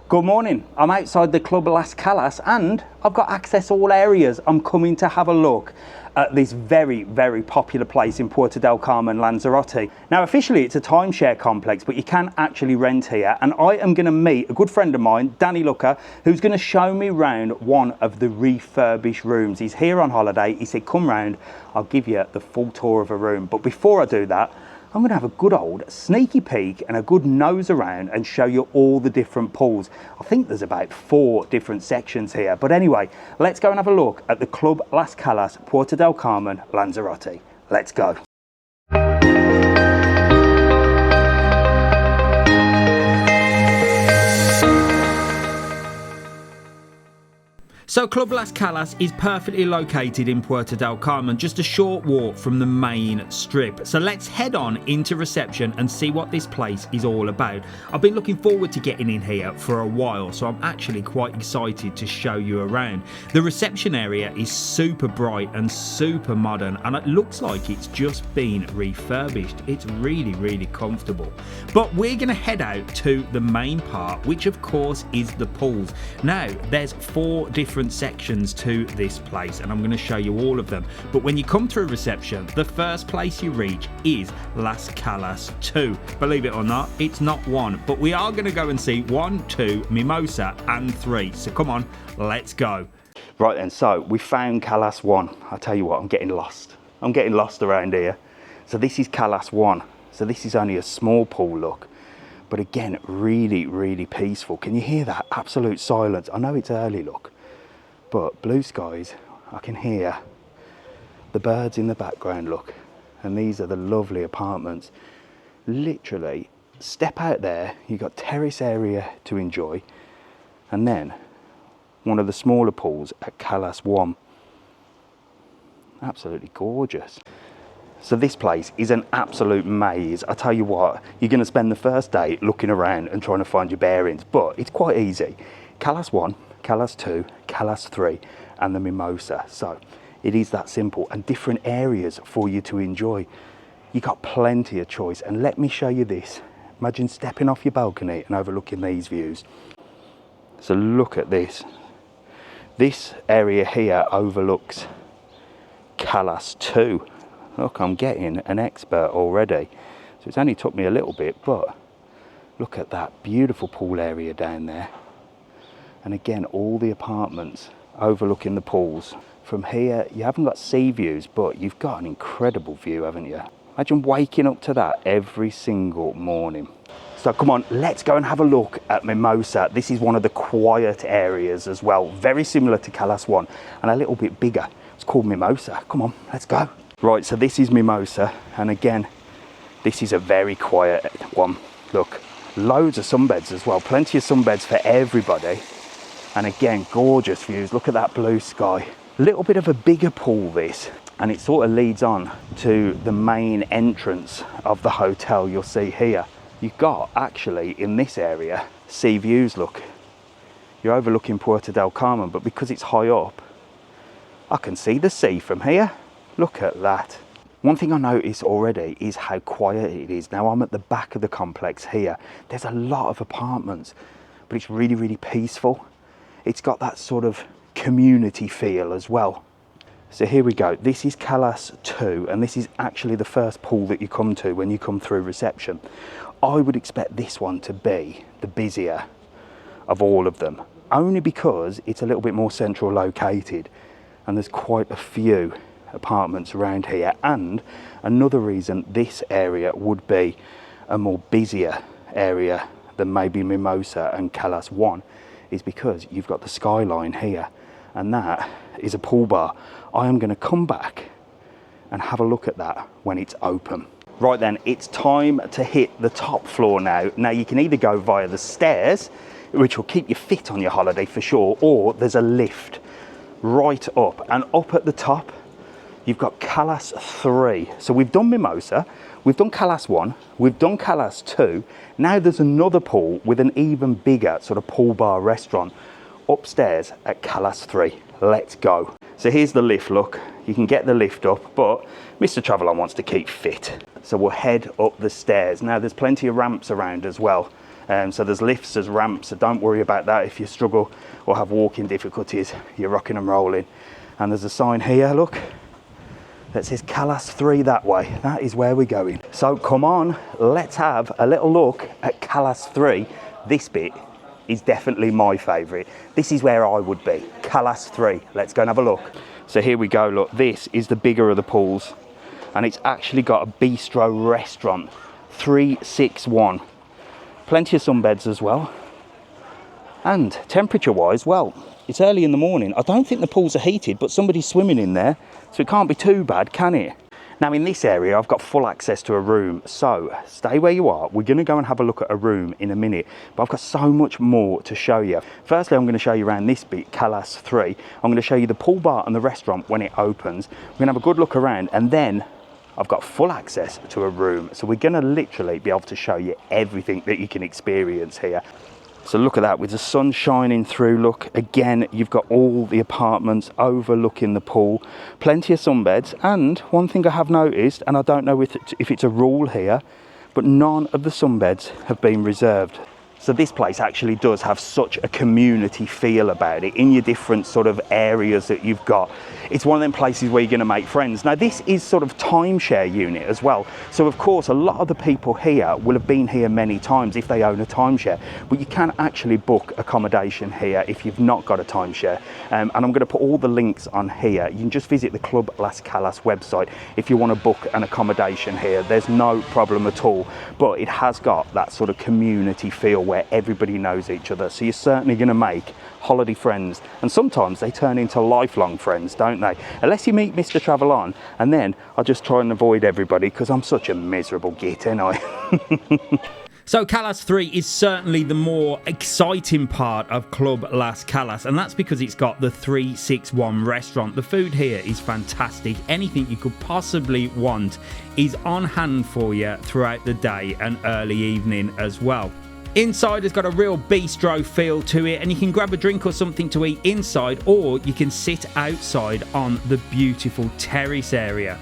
Good morning, I'm outside the Club Las Calas and I've got access all areas. I'm coming to have a look at this very, very popular place in Puerto Del Carmen, Lanzarote. Now officially it's a timeshare complex, but you can actually rent here, and I am going to meet a good friend of mine, Danny Looker, who's going to show me around one of the refurbished rooms. He's here on holiday. He said come round, I'll give you the full tour of a room. But before I do that, I'm going to have a good old sneaky peek and a good nose around and show you all the different pools. I think there's about 4 different sections here. But anyway, let's go and have a look at the Club Las Calas, Puerto Del Carmen, Lanzarote. Let's go. So Club Las Calas is perfectly located in Puerto Del Carmen, just a short walk from the main strip. So let's head on into reception and see what this place is all about. I've been looking forward to getting in here for a while, so I'm actually quite excited to show you around. The reception area is super bright and super modern, and it looks like it's just been refurbished. It's really, really comfortable. But we're going to head out to the main part, which of course is the pools. Now, there's 4 different sections to this place and I'm going to show you all of them. But when you come through reception, the first place you reach is Las Calas 2. Believe it or not, it's not 1, but we are going to go and see 1, 2, Mimosa and 3. So come on, let's go. Right then, so we found Calas 1. I'll tell you what, I'm getting lost. I'm getting lost around here. So this is Calas 1. So this is only a small pool, look. But again, really, really peaceful. Can you hear that? Absolute silence. I know it's early, look. But blue skies, I can hear the birds in the background, look. And these are the lovely apartments. Literally, step out there, you've got terrace area to enjoy. And then one of the smaller pools at Calas 1. Absolutely gorgeous. So this place is an absolute maze. I tell you what, you're going to spend the first day looking around and trying to find your bearings, but it's quite easy. Calas 1, Calas 2, Calas 3 and the Mimosa. So it is that simple, and different areas for you to enjoy. You got plenty of choice, and let me show you this. Imagine stepping off your balcony and overlooking these views. So look at this. This area here overlooks Calas 2. Look, I'm getting an expert already. So it's only took me a little bit, but look at that beautiful pool area down there. And again, all the apartments overlooking the pools. From here, you haven't got sea views, but you've got an incredible view, haven't you? Imagine waking up to that every single morning. So come on, let's go and have a look at Mimosa. This is one of the quiet areas as well. Very similar to Calas 1 and a little bit bigger. It's called Mimosa. Come on, let's go. Right, so this is Mimosa. And again, this is a very quiet one. Look, loads of sunbeds as well. Plenty of sunbeds for everybody. And again, gorgeous views. Look at that blue sky. A little bit of a bigger pool this, and it sort of leads on to the main entrance of the hotel you'll see here. You've got actually in this area sea views, look. You're overlooking Puerto Del Carmen, but because it's high up, I can see the sea from here. Look at that. One thing I noticed already is how quiet it is. Now I'm at the back of the complex here. There's a lot of apartments, but it's really, really peaceful. It's got that sort of community feel as well. So here we go. This is Calas 2, and this is actually the first pool that you come to when you come through reception. I would expect this one to be the busier of all of them, only because it's a little bit more central located and there's quite a few apartments around here. And another reason this area would be a more busier area than maybe Mimosa and Calas 1 is because you've got the Skyline here, and that is a pool bar. I am going to come back and have a look at that when it's open. Right then, it's time to hit the top floor now. Now you can either go via the stairs, which will keep you fit on your holiday for sure, or there's a lift right up, and up at the top you've got Calas 3. So we've done Mimosa, we've done Calas 1, we've done Calas 2. Now there's another pool with an even bigger sort of pool bar restaurant upstairs at Calas 3. Let's go. So here's the lift, look. You can get the lift up, but Mr. TravelON wants to keep fit. So we'll head up the stairs. Now there's plenty of ramps around as well. So there's lifts, there's ramps, so don't worry about that if you struggle or have walking difficulties. You're rocking and rolling. And there's a sign here, look, that says Calas 3 that way. That is where we're going. So come on, let's have a little look at Calas 3. This bit is definitely my favourite. This is where I would be, Calas 3. Let's go and have a look. So here we go, look, this is the bigger of the pools, and it's actually got a Beastro restaurant, 361. Plenty of sunbeds as well. And temperature-wise, well, it's early in the morning. I don't think the pools are heated, but somebody's swimming in there, so it can't be too bad, can it? Now in this area, I've got full access to a room, so stay where you are. We're gonna go and have a look at a room in a minute, but I've got so much more to show you. Firstly, I'm gonna show you around this bit, Calas 3. I'm gonna show you the pool bar and the restaurant when it opens. We're gonna have a good look around, and then I've got full access to a room. So we're gonna literally be able to show you everything that you can experience here. So look at that, with the sun shining through, look, again, you've got all the apartments overlooking the pool, plenty of sunbeds, and one thing I have noticed, and I don't know if it's a rule here, but none of the sunbeds have been reserved. So this place actually does have such a community feel about it in your different sort of areas that you've got. It's one of them places where you're going to make friends. Now this is sort of timeshare unit as well. So of course a lot of the people here will have been here many times if they own a timeshare, but you can actually book accommodation here if you've not got a timeshare. And I'm going to put all the links on here. You can just visit the Club Las Calas website if you want to book an accommodation here. There's no problem at all, but it has got that sort of community feel where everybody knows each other, so you're certainly going to make holiday friends, and sometimes they turn into lifelong friends, don't they? Unless you meet Mr. TravelON, and then I'll just try and avoid everybody because I'm such a miserable git, ain't I? So Calas 3 is certainly the more exciting part of Club Las Calas, and that's because it's got the 361 restaurant. The food here is fantastic. Anything you could possibly want is on hand for you throughout the day and early evening as well. Inside has got a real bistro feel to it, and you can grab a drink or something to eat inside, or you can sit outside on the beautiful terrace area.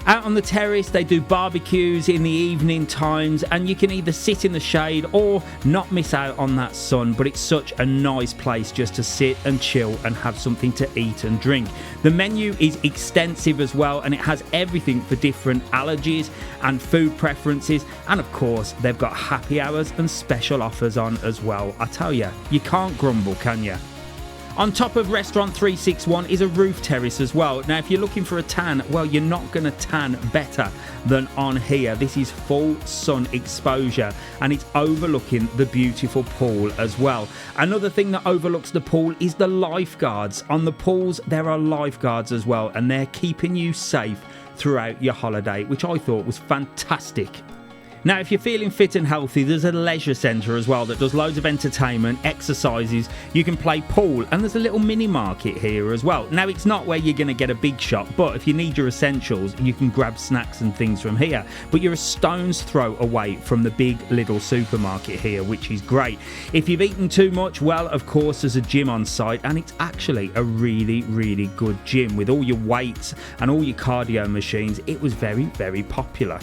Out on the terrace, they do barbecues in the evening times, and you can either sit in the shade or not miss out on that sun, but it's such a nice place just to sit and chill and have something to eat and drink. The menu is extensive as well, and it has everything for different allergies and food preferences, and of course, they've got happy hours and special offers on as well. I tell you, you can't grumble, can you? On top of Restaurant 361 is a roof terrace as well. Now, if you're looking for a tan, well, you're not going to tan better than on here. This is full sun exposure, and it's overlooking the beautiful pool as well. Another thing that overlooks the pool is the lifeguards. On the pools, there are lifeguards as well, and they're keeping you safe throughout your holiday, which I thought was fantastic. Now, if you're feeling fit and healthy, there's a leisure centre as well that does loads of entertainment, exercises, you can play pool, and there's a little mini market here as well. Now, it's not where you're going to get a big shop, but if you need your essentials, you can grab snacks and things from here. But you're a stone's throw away from the big little supermarket here, which is great. If you've eaten too much, well, of course, there's a gym on site, and it's actually a really, really good gym with all your weights and all your cardio machines. It was very, very popular.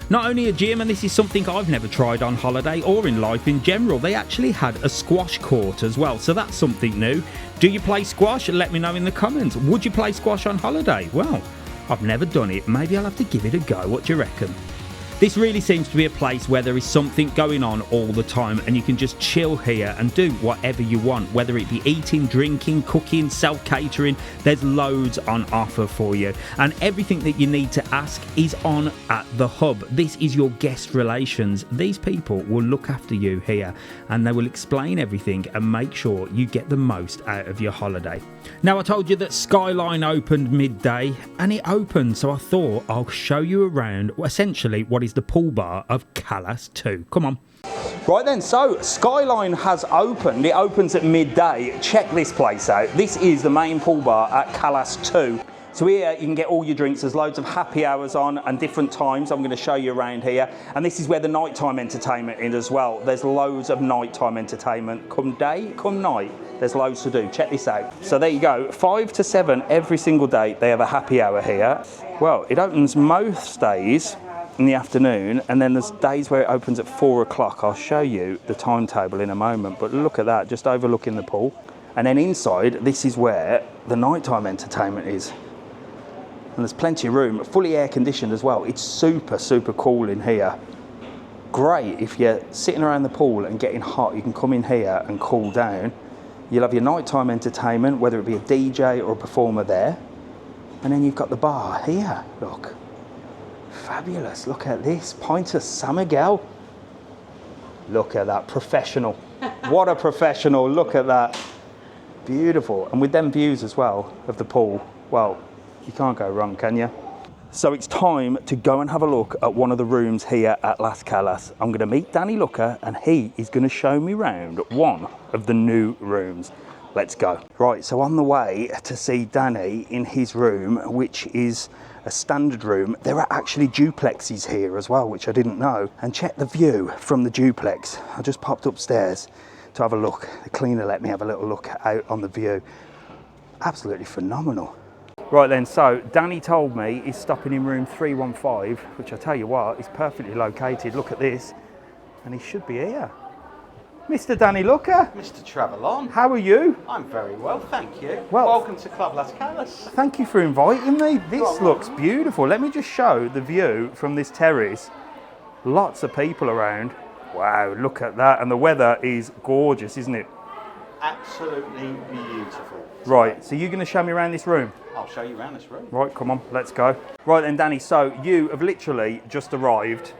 Not only a gym, and this is something I've never tried on holiday or in life in general, they actually had a squash court as well, so that's something new. Do you play squash? Let me know in the comments. Would you play squash on holiday? Well, I've never done it. Maybe I'll have to give it a go. What do you reckon? This really seems to be a place where there is something going on all the time, and you can just chill here and do whatever you want, whether it be eating, drinking, cooking, self-catering. There's loads on offer for you, and everything that you need to ask is on at the hub. This is your guest relations. These people will look after you here, and they will explain everything and make sure you get the most out of your holiday. Now, I told you that Skyline opened midday, and it opened, so I thought I'll show you around essentially what is the pool bar of Calas 2. Come on. Right then, so Skyline has opened. It opens at midday. Check this place out. This is the main pool bar at Calas 2. So here you can get all your drinks. There's loads of happy hours on and different times. I'm going to show you around here. And this is where the nighttime entertainment is as well. There's loads of nighttime entertainment. Come day, come night. There's loads to do. Check this out. So there you go. 5 to 7 every single day. They have a happy hour here. Well, it opens most days in the afternoon, and then there's days where it opens at 4 o'clock. I'll show you the timetable in a moment, but look at that, just overlooking the pool. And then inside, this is where the nighttime entertainment is. And there's plenty of room, fully air conditioned as well. It's super, super cool in here. Great if you're sitting around the pool and getting hot, you can come in here and cool down. You'll have your nighttime entertainment, whether it be a DJ or a performer there. And then you've got the bar here, look. Fabulous, look at this, pint of San Miguel. Look at that, professional. What a professional, look at that. Beautiful, and with them views as well of the pool, well, you can't go wrong, can you? So it's time to go and have a look at one of the rooms here at Las Calas. I'm going to meet Danny Looker, and he is going to show me round one of the new rooms. Let's go. Right, so on the way to see Danny in his room, which is a standard room. There are actually duplexes here as well, which I didn't know. And check the view from the duplex. I just popped upstairs to have a look. The cleaner let me have a little look out on the view. Absolutely phenomenal. Right then, so Danny told me he's stopping in room 315, which I tell you what, is perfectly located. Look at this, and he should be here. Mr. Danny Looker. Mr. TravelON. How are you? I'm very well, thank you. Well, welcome to Club Las Calas. Thank you for inviting me. This looks beautiful. Let me just show the view from this terrace. Lots of people around. Wow, look at that. And the weather is gorgeous, isn't it? Absolutely beautiful. Right, so you're going to show me around this room? I'll show you around this room. Right, come on, let's go. Right then, Danny, so you have literally just arrived,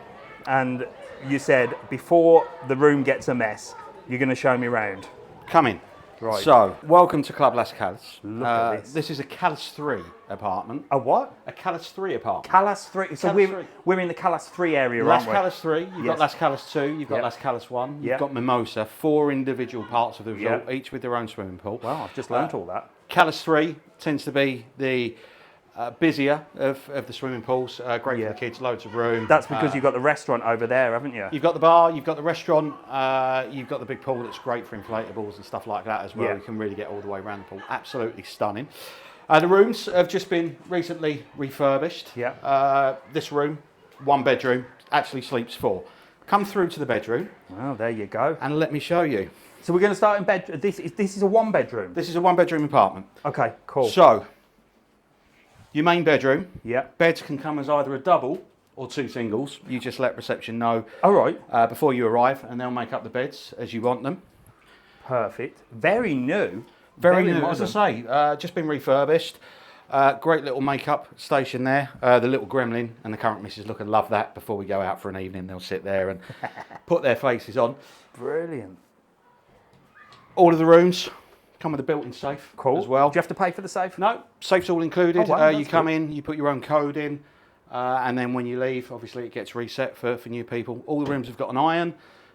and you said before the room gets a mess, you're going to show me around. Come in. Right. So, welcome to Club Las Calas. Look at this. This is a Calas 3 apartment. A what? A Calas 3 apartment. Calas 3. So Calas we're in the Calas 3 area, Las aren't we? Calas 3, you've Yes. got Las Calas 2, you've got Yep. Las Calas 1, you've Yep. got Mimosa, 4 individual parts of the resort, Yep. each with their own swimming pool. Wow, I've just learnt all that. Calas 3 tends to be the busier of the swimming pools. Great Yeah. for the kids, loads of room. That's because you've got the restaurant over there, haven't you? You've got the bar, you've got the restaurant, you've got the big pool that's great for inflatables and stuff like that as well. Yeah. You can really get all the way around the pool. Absolutely stunning. The rooms have just been recently refurbished. Yeah. This room, 1 bedroom, actually sleeps 4. Come through to the bedroom Well, there you go. and let me show you. So we're going to start in bed. This is a 1 bedroom. This is a 1 bedroom apartment. Okay, cool. So, your main bedroom, Yeah. beds can come as either a double or 2 singles. You just let reception know All right. before you arrive, and they'll make up the beds as you want them. Perfect. Very new. Very new, modern. as I say, just been refurbished. Great little makeup station there. The little gremlin and the current missus look and love that. Before we go out for an evening, they'll sit there and put their faces on. Brilliant. All of the rooms come with a built-in safe Cool. as well. Do you have to pay for the safe? No, safe's all included. Oh, wow, You that's come good. in, you put your own code in, and then when you leave, obviously it gets reset for new people. All the rooms have got an iron,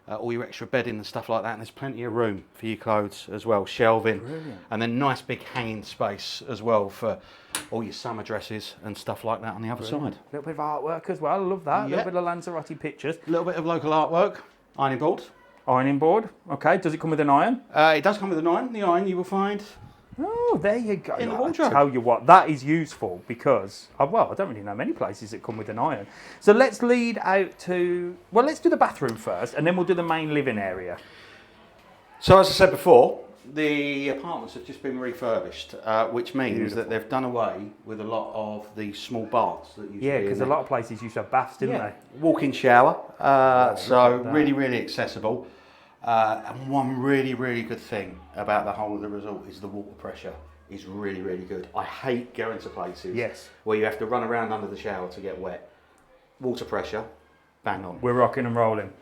all your extra bedding and stuff like that, and there's plenty of room for your clothes as well, shelving. Brilliant. And then nice big hanging space as well for all your summer dresses and stuff like that on the other side. A little bit of artwork as well. I love that. A Yeah. little bit of Lanzarote pictures. A little bit of local artwork, ironing board. Ironing board. Okay. Does it come with an iron? It does come with an iron. The iron you will find. Oh, there you go. In the I wardrobe. tell you what, that is useful because, I don't really know many places that come with an iron. So let's lead out to, let's do the bathroom first and then we'll do the main living area. So as I said before, the apartments have just been refurbished, which means that they've done away with a lot of the small baths that used to Yeah, be because in a lot of places used to have baths, didn't there. they? Walk-in shower, so at that. really, really accessible. And one really, really good thing about the whole of the resort is the water pressure is really, really good. I hate going to places Yes. where you have to run around under the shower to get wet. Water pressure, bang on. We're rocking and rolling.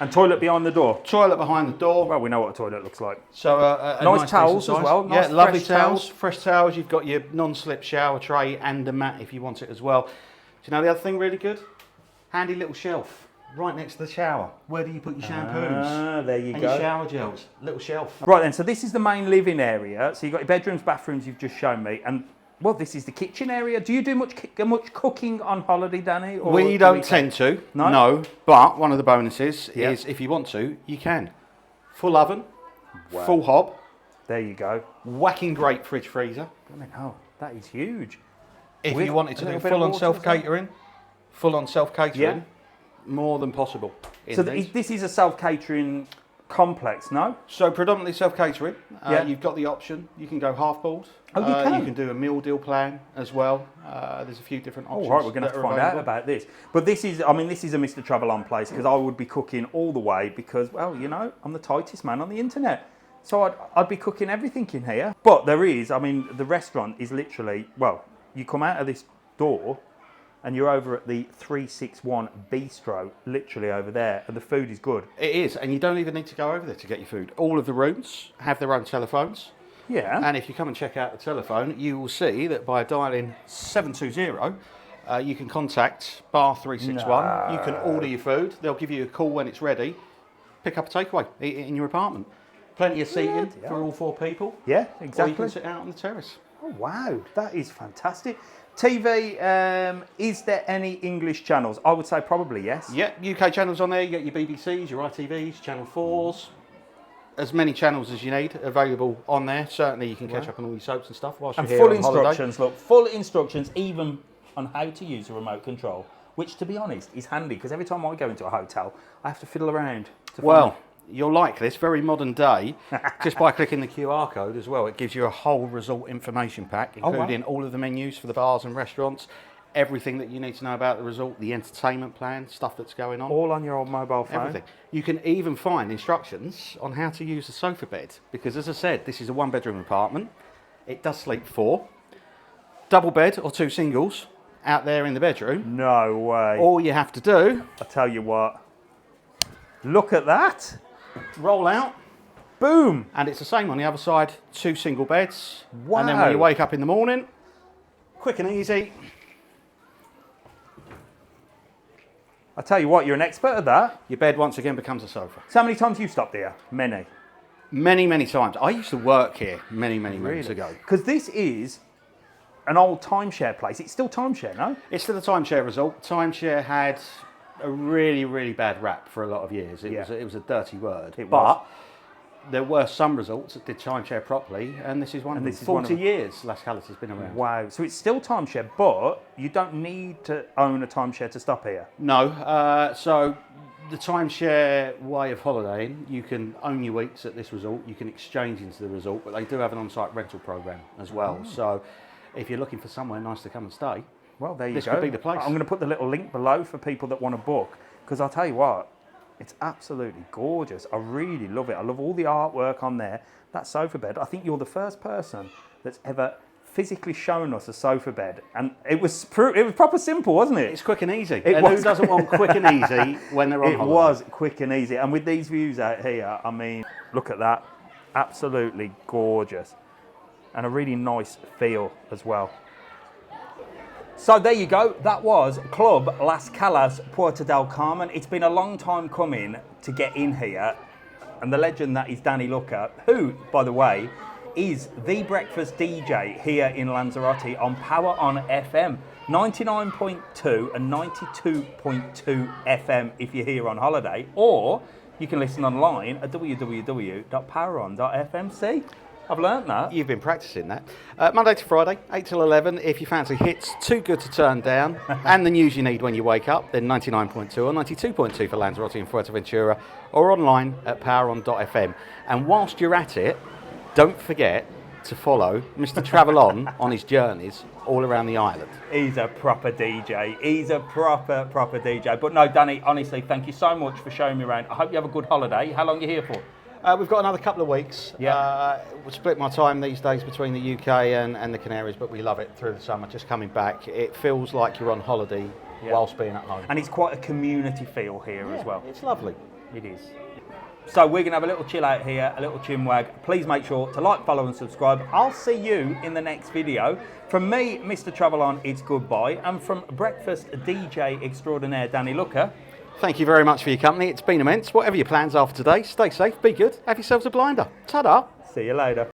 And toilet behind the door. Toilet behind the door. Well, we know what a toilet looks like. So a Nice towels decent as size. well, nice Yeah, lovely fresh towels. towels. Fresh towels. You've got your non-slip shower tray and a mat if you want it as well. Do you know the other thing really good? Handy little shelf right next to the shower. Where do you put your shampoos? Ah, there you and go. your shower gels. Little shelf. Right then, so this is the main living area. So you've got your bedrooms, bathrooms you've just shown me. And, this is the kitchen area. Do you do much cooking on holiday, Danny? Or We do don't tend to. No? No. But one of the bonuses Yeah. is if you want to, you can. Full oven. Wow. Full hob. There you go. Whacking great fridge freezer. I mean, that is huge. If With you wanted a to do little bit of full on water as well? self-catering, full-on self-catering, more than possible. So this is a self-catering complex, no? So predominantly self-catering. You've got the option. You can go half board. Oh, you can? You can do a meal deal plan as well. There's a few different options. All right, we're going to have to find out about this. But this is a Mr. TravelON place, because I would be cooking all the way because, well, you know, I'm the tightest man on the internet. So I'd be cooking everything in here. But there is, the restaurant is literally, well, you come out of this door and you're over at the 361 Beastro, literally over there, and the food is good. It is, and you don't even need to go over there to get your food. All of the rooms have their own telephones. Yeah. And if you come and check out the telephone, you will see that by dialing 720, you can contact Bar 361. No. You can order your food. They'll give you a call when it's ready. Pick up a takeaway, eat it in your apartment. Plenty of seating for all 4 people. Yeah, exactly. Or you can sit out on the terrace. Oh, wow, that is fantastic. TV, is there any English channels? I would say probably yes. Yeah, UK channels on there. You get your BBCs, your ITVs, Channel 4s. As many channels as you need available on there. Certainly you can catch up on all your soaps and stuff whilst you're here full on instructions, holiday. look, full instructions even on how to use a remote control, which to be honest is handy because every time I go into a hotel, I have to fiddle around. You'll like this, very modern day, just by clicking the QR code as well. It gives you a whole resort information pack, including all of the menus for the bars and restaurants, everything that you need to know about the resort, the entertainment plan, stuff that's going on. All on your old mobile phone. Everything. You can even find instructions on how to use a sofa bed, because as I said, this is a 1-bedroom apartment. It does sleep 4. Double bed or 2 singles out there in the bedroom. No way. All you have to do... I tell you what, look at that. Roll out. Boom. And it's the same on the other side, 2 single beds. Wow. And then when you wake up in the morning, quick and easy. I tell you what, you're an expert at that. Your bed once again becomes a sofa. So how many times have you stopped here? Many. Many, many times. I used to work here many, many moons ago. Because this is an old timeshare place. It's still timeshare, no? It's still a timeshare resort. Timeshare had a really, really bad rap for a lot of years. It was a dirty word. But there were some resorts that did timeshare properly, and this is one of them. 40 years Las Calas has been around. Wow. So it's still timeshare, but you don't need to own a timeshare to stop here. No. So the timeshare way of holidaying, you can own your weeks at this resort. You can exchange into the resort, but they do have an on-site rental program as well. So if you're looking for somewhere nice to come and stay, well, there you go. This could be the place. I'm going to put the little link below for people that want to book, because I'll tell you what, it's absolutely gorgeous. I really love it. I love all the artwork on there. That sofa bed, I think you're the first person that's ever physically shown us a sofa bed, and it was proper simple, wasn't it? It's quick and easy. And who doesn't want quick and easy when they're on holiday? It was quick and easy, and with these views out here, look at that. Absolutely gorgeous. And a really nice feel as well. So there you go, that was Club Las Calas, Puerto Del Carmen. It's been a long time coming to get in here, and the legend that is Danny Looker, who, by the way, is the breakfast DJ here in Lanzarote on PowerON FM, 99.2 and 92.2 FM if you're here on holiday, or you can listen online at www.poweron.fm. See? I've learnt that. You've been practicing that. Monday to Friday, 8 till 11. If you fancy hits too good to turn down and the news you need when you wake up, then 99.2 or 92.2 for Lanzarote and Fuerteventura, or online at PowerON.fm. And whilst you're at it, don't forget to follow Mr. TravelON on his journeys all around the island. He's a proper DJ. He's a proper DJ. But no, Danny, honestly, thank you so much for showing me around. I hope you have a good holiday. How long are you here for? We've got another couple of weeks. We'll split my time these days between the UK and the Canaries, but we love it through the summer, just coming back. It feels like you're on holiday whilst being at home. And it's quite a community feel here as well. It's lovely. It is. So we're going to have a little chill out here, a little chin wag. Please make sure to like, follow and subscribe. I'll see you in the next video. From me, Mr. TravelON, it's goodbye. And from breakfast DJ extraordinaire Danny Looker, thank you very much for your company. It's been immense. Whatever your plans are for today, stay safe, be good, have yourselves a blinder. Ta-da. See you later.